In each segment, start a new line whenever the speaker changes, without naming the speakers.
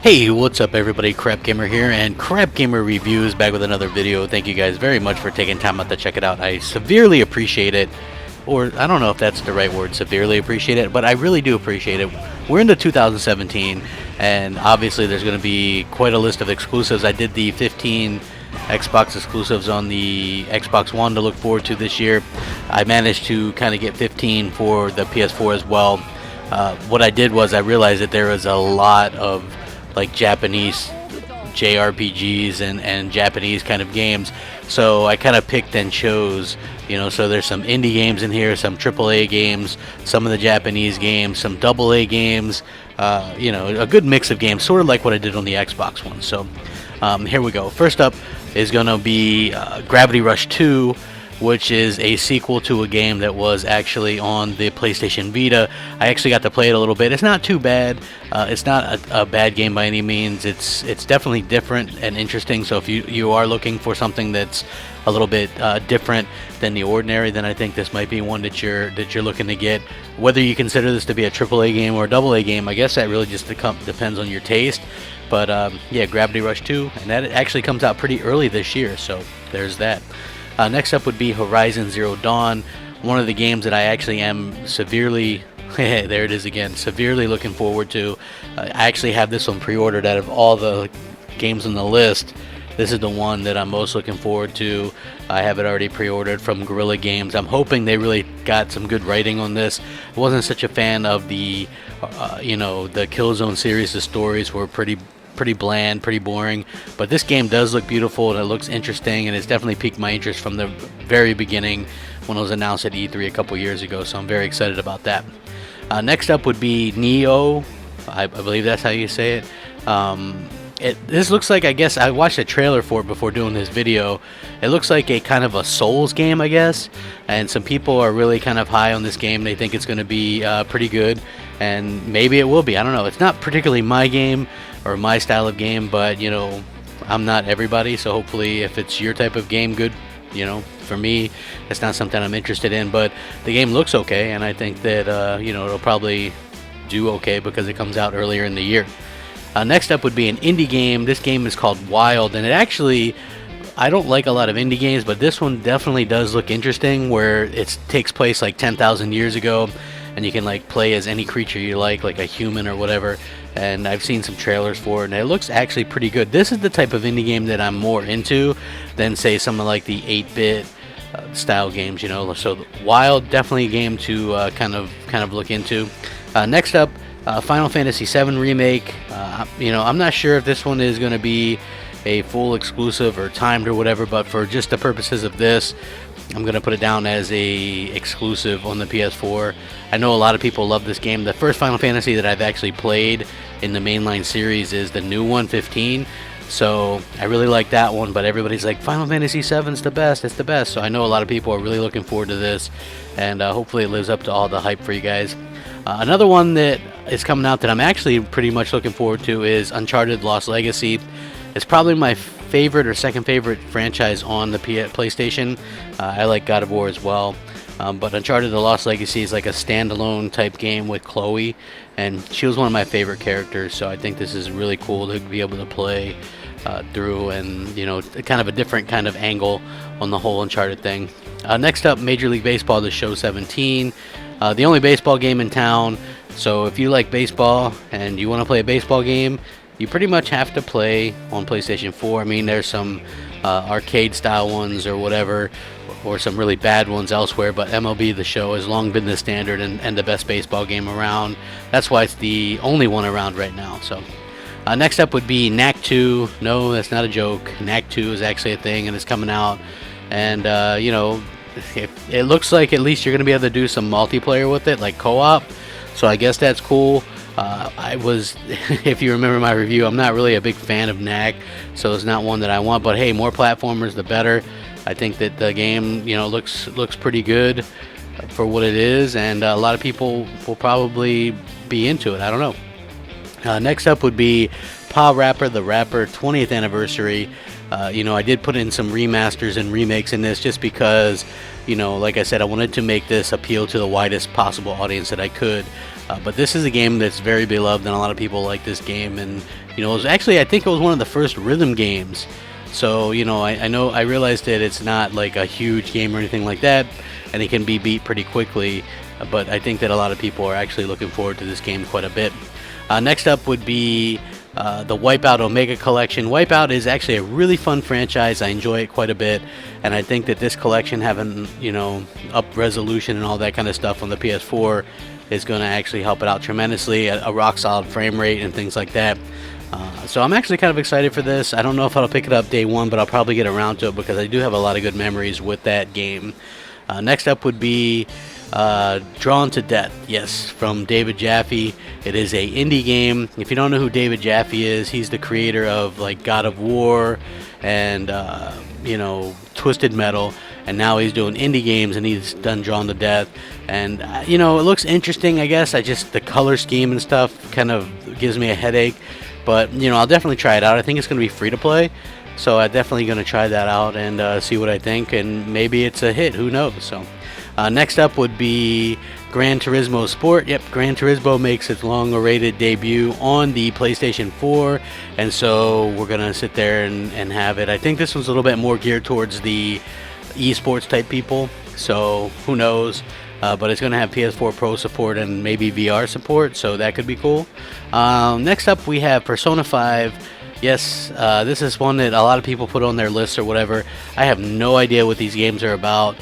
Hey, what's up everybody, Crapgamer here, and Crapgamer Reviews back with another video. Thank you guys very much for taking time out to check it out. I severely appreciate it, or I don't know if that's the right word, severely appreciate it, but I really do appreciate it. We're into 2017, and obviously there's going to be quite a list of exclusives. I did the 15 Xbox exclusives on the Xbox One to look forward to this year. I managed to kind of get 15 for the PS4 as well. What I did was I realized that there was a lot of like Japanese JRPGs and Japanese kind of games, so I kind of picked and chose, so there's some indie games in here, some AAA games, some of the Japanese games, some AA games, a good mix of games, sort of like what I did on the Xbox One. So here we go. First up is going to be Gravity Rush 2, which is a sequel to a game that was actually on the PlayStation Vita. I actually got to play it a little bit. It's not too bad. It's not a bad game by any means. It's definitely different and interesting. So if you are looking for something that's a little bit different than the ordinary, then I think this might be one that you're looking to get. Whether you consider this to be a AAA game or a AA game, I guess that really just depends on your taste. But yeah, Gravity Rush 2, and that actually comes out pretty early this year. So there's that. Next up would be Horizon Zero Dawn, one of the games that I actually am severely, there it is again, severely looking forward to. I actually have this one pre-ordered. Out of all the games on the list, this is the one that I'm most looking forward to. I have it already pre-ordered from Guerrilla Games. I'm hoping they really got some good writing on this. I wasn't such a fan of the, the Killzone series. The stories were pretty bland, pretty boring, but this game does look beautiful and it looks interesting, and it's definitely piqued my interest from the very beginning when it was announced at E3 a couple years ago, so I'm very excited about that. Next up would be Neo. I believe that's how you say it. This looks like, I guess I watched a trailer for it before doing this video. It looks like a kind of a Souls game, I guess, and some people are really kind of high on this game. They think it's going to be pretty good, and maybe it will be. I don't know. It's not particularly my game or my style of game, but I'm not everybody, so hopefully if it's your type of game, good. For me, it's not something I'm interested in, but the game looks okay, and I think that it'll probably do okay because it comes out earlier in the year. Next up would be an indie game. This game is called Wild, and it actually, I don't like a lot of indie games, but this one definitely does look interesting, where it takes place like 10,000 years ago, and you can like play as any creature you like a human or whatever. And I've seen some trailers for it, and it looks actually pretty good. This is the type of indie game that I'm more into than, say, something like the 8-bit style games, So Wild, definitely a game to kind of look into. Next up, Final Fantasy VII Remake. I'm not sure if this one is going to be a full exclusive or timed or whatever, but for just the purposes of this, I'm going to put it down as a exclusive on the PS4. I know a lot of people love this game. The first Final Fantasy that I've actually played in the mainline series is the new one, 15. So I really like that one, but everybody's like, Final Fantasy 7's the best, it's the best. So I know a lot of people are really looking forward to this, and hopefully it lives up to all the hype for you guys. Another one that is coming out that I'm actually pretty much looking forward to is Uncharted Lost Legacy. It's probably my favorite or second favorite franchise on the PlayStation. I like God of War as well, but Uncharted The Lost Legacy is like a standalone type game with Chloe, and she was one of my favorite characters, so I think this is really cool to be able to play through, and kind of a different kind of angle on the whole Uncharted thing. Next up, Major League Baseball The Show 17, the only baseball game in town. So if you like baseball and you want to play a baseball game, you pretty much have to play on PlayStation 4. I mean, there's some arcade style ones or whatever, or some really bad ones elsewhere, but MLB The Show has long been the standard and the best baseball game around. That's why it's the only one around right now. So next up would be Knack 2. No, that's not a joke. Knack 2 is actually a thing, and it's coming out. And it looks like at least you're going to be able to do some multiplayer with it, like co-op. So I guess that's cool. If you remember my review, I'm not really a big fan of Knack, so it's not one that I want, but hey, more platformers the better. I think that the game, looks pretty good for what it is, and a lot of people will probably be into it. I don't know. Next up would be Pa Rapper the Rapper 20th anniversary. I did put in some remasters and remakes in this just because, like I said, I wanted to make this appeal to the widest possible audience that I could. But this is a game that's very beloved, and a lot of people like this game, and You know, it was actually, I think it was one of the first rhythm games. So, you know, I realized that it's not like a huge game or anything like that, and it can be beat pretty quickly. But I think that a lot of people are actually looking forward to this game quite a bit. Next up would be the Wipeout Omega Collection. Wipeout is actually a really fun franchise. I enjoy it quite a bit, and I think that this collection, having, you know, up resolution and all that kind of stuff on the PS4, is going to actually help it out tremendously. A rock solid frame rate and things like that. So I'm actually kind of excited for this. I don't know if I'll pick it up day one, but I'll probably get around to it because I do have a lot of good memories with that game. Next up would be Drawn to Death. Yes, from David Jaffe. It is a indie game. If you don't know who David Jaffe is, he's the creator of like God of War and you know, Twisted Metal, and now he's doing indie games, and he's done Drawn to Death. And you know, it looks interesting. I guess the color scheme and stuff kind of gives me a headache, but you know, I'll definitely try it out. I think it's going to be free to play, so I'm definitely going to try that out and see what I think, and maybe it's a hit. Who knows? So next up would be Gran Turismo Sport. Yep, Gran Turismo makes its long-awaited debut on the PlayStation 4, and so we're gonna sit there and have it. I think this one's a little bit more geared towards the esports type people, so who knows. But it's going to have PS4 Pro support and maybe VR support, so that could be cool. Next up, we have Persona 5. Yes, this is one that a lot of people put on their lists or whatever. I have no idea what these games are about,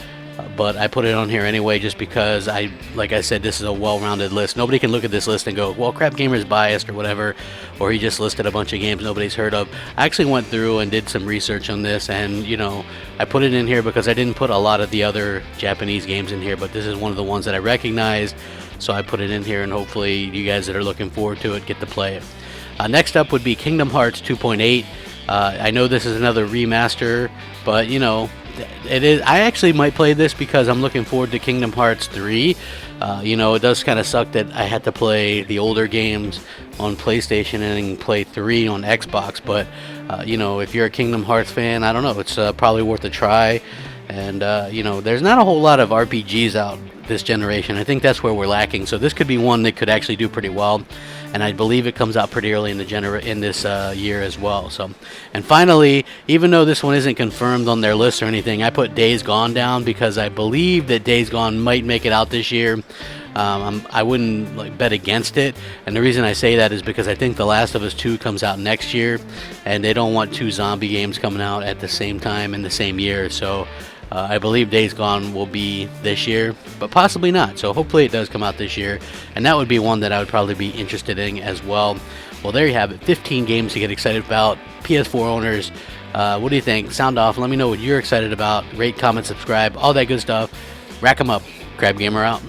but I put it on here anyway just because, like I said, this is a well-rounded list. Nobody can look at this list and go, well, Crapgamer is biased or whatever, or he just listed a bunch of games nobody's heard of. I actually went through and did some research on this, and, you know, I put it in here because I didn't put a lot of the other Japanese games in here, but this is one of the ones that I recognized, so I put it in here, and hopefully you guys that are looking forward to it get to play it. Next up would be Kingdom Hearts 2.8. I know this is another remaster, but, you know, it is. I actually might play this because I'm looking forward to Kingdom Hearts 3. You know, it does kind of suck that I had to play the older games on PlayStation and play 3 on Xbox, but you know, if you're a Kingdom Hearts fan, I don't know, it's probably worth a try. And you know, there's not a whole lot of RPGs out this generation. I think that's where we're lacking, so this could be one that could actually do pretty well, and I believe it comes out pretty early in this year as well. So, and finally, even though this one isn't confirmed on their list or anything, I put Days Gone down because I believe that Days Gone might make it out this year. I wouldn't bet against it, and the reason I say that is because I think The Last of Us 2 comes out next year, and they don't want two zombie games coming out at the same time in the same year. So I believe Days Gone will be this year, but possibly not. So hopefully it does come out this year, and that would be one that I would probably be interested in as well. Well, there you have it. 15 games to get excited about. PS4 owners, what do you think? Sound off. Let me know what you're excited about. Rate, comment, subscribe, all that good stuff. Rack 'em up. Crapgamer out.